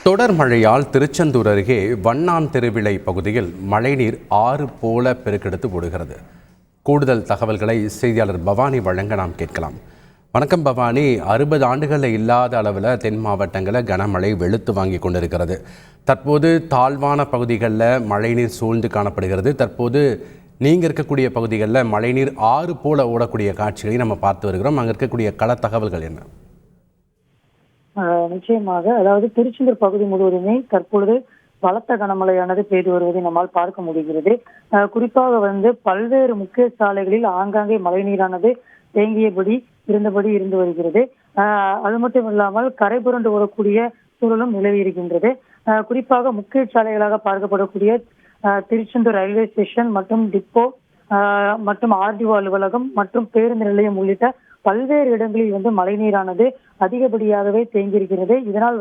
தொடர் மழையால் திருச்செந்தூர் அருகே வண்ணான் திருவிளை பகுதியில் மழைநீர் ஆறு போல பெருக்கெடுத்து ஓடுகிறது. கூடுதல் தகவல்களை செய்தியாளர் பவானி வழங்க நாம் கேட்கலாம். வணக்கம் பவானி. 60 ஆண்டுகளில் இல்லாத அளவில் தென் மாவட்டங்களில் கனமழை வெளுத்து வாங்கி கொண்டிருக்கிறது. தற்போது தாழ்வான பகுதிகளில் மழைநீர் சூழ்ந்து காணப்படுகிறது. தற்போது நீங்கள் இருக்கக்கூடிய பகுதிகளில் மழைநீர் ஆறு போல ஓடக்கூடிய காட்சிகளை நம்ம பார்த்து வருகிறோம். அங்கே இருக்கக்கூடிய கள தகவல்கள் என்ன? நிச்சயமாக, அதாவது திருச்செந்தூர் பகுதி முழுவதுமே தற்பொழுது பலத்த கனமழையானது பெய்து வருவதை நம்மால் பார்க்க முடிகிறது. குறிப்பாக பல்வேறு முக்கிய சாலைகளில் ஆங்காங்கே மழைநீரானது தேங்கியபடி இருந்து வருகிறது. அது மட்டும் இல்லாமல் கரை புரண்டு ஓடக்கூடிய சூழலும் நிலவி இருக்கின்றது. குறிப்பாக முக்கிய சாலைகளாக பார்க்கப்படக்கூடிய திருச்செந்தூர் ரயில்வே ஸ்டேஷன் மற்றும் டிப்போ மற்றும் ஆர்டிஓ அலுவலகம் மற்றும் பேருந்து நிலையம் உள்ளிட்ட பல்வேறு இடங்களில் மழைநீரானது அதிகப்படியாகவே தேங்கியிருக்கிறது. இதனால்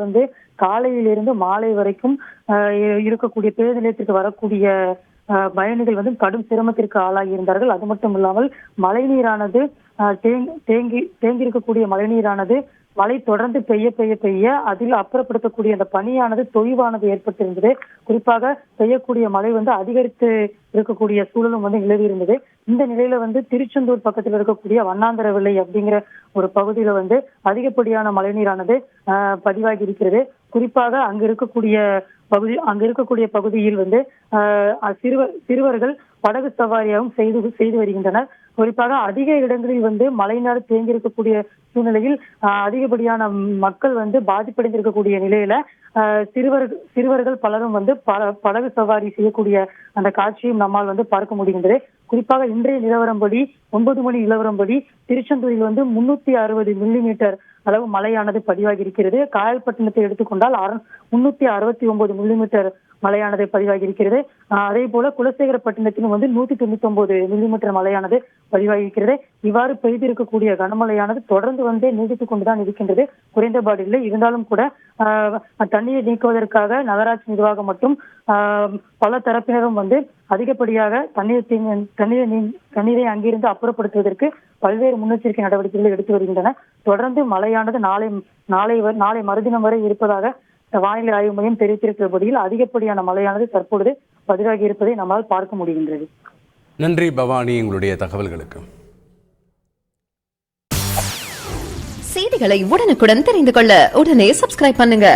காலையிலிருந்து மாலை வரைக்கும் இருக்கக்கூடிய பேருந்து நிலையத்திற்கு வரக்கூடிய பயணிகள் கடும் சிரமத்திற்கு ஆளாகி இருந்தார்கள். அது மட்டும் இல்லாமல் மழைநீரானது தேங்கி இருக்கக்கூடிய மழைநீரானது மழை தொடர்ந்து பெய்ய அதில் அப்புறப்படுத்தக்கூடிய அந்த பனியானது தொய்வானது ஏற்பட்டிருந்தது. குறிப்பாக பெய்யக்கூடிய மழை அதிகரித்து இருக்கக்கூடிய சூழலும் நிலவி இருந்தது. இந்த நிலையில திருச்செந்தூர் பக்கத்தில் இருக்கக்கூடிய வண்ணாந்தரவிளை அப்படிங்கிற ஒரு பகுதியில அதிகப்படியான மழைநீரானது பதிவாகி இருக்கிறது. குறிப்பாக அங்க இருக்கக்கூடிய பகுதியில் சிறுவர்கள் படகு சவாரியாகவும் செய்து வருகின்றனர். குறிப்பாக அதிக இடங்களில் மழைநீர் தேங்கி இருக்கக்கூடிய சூழ்நிலையில் அதிகப்படியான மக்கள் பாதிப்படைந்திருக்கக்கூடிய நிலையில சிறுவர்கள் பலரும் படகு சவாரி செய்யக்கூடிய அந்த காட்சியும் நம்மால் பார்க்க முடிகின்றது. குறிப்பாக இன்றைய நிலவரம்படி 9 மணி நிலவரம்படி திருச்செந்தூரில் 360 மில்லிமீட்டர் அளவு மழையானது பதிவாகி இருக்கிறது. காயல்பட்டினத்தை எடுத்துக்கொண்டால் 369 மில்லிமீட்டர் மழையானது பதிவாகி இருக்கிறது. அதே போல குலசேகரப்பட்டினத்திலும் 199 மில்லிமீட்டர் மழையானது பதிவாகி இருக்கிறது. இவ்வாறு பெய்திருக்கக்கூடிய கனமழையானது தொடர்ந்து நீடித்துக் கொண்டுதான் இருக்கின்றது. குறைந்தபாடு இல்லை. இருந்தாலும் கூட தண்ணீரை நீக்குவதற்காக நகராட்சி நிர்வாகம் மற்றும் பல தரப்பினரும் அதிகப்படியாக தண்ணீரை அங்கிருந்து அப்புறப்படுத்துவதற்கு பல்வேறு முன்னெச்சரிக்கை நடவடிக்கைகளை எடுத்து வருகின்றன. தொடர்ந்து மழையானது நாளை மறுதினம் வரை இருப்பதாக வானிலை ஆய்வு மையம் தெரிவித்திருக்கிறபடியில் அதிகப்படியான மழையானது தற்பொழுது பதிவாகி இருப்பதை நம்மால் பார்க்க முடிகின்றது. நன்றி பவானி, உங்களுடைய தகவல்களுக்கு. செய்திகளை உடனுக்குடன் தெரிந்து கொள்ள உடனே சப்ஸ்கிரைப் பண்ணுங்க.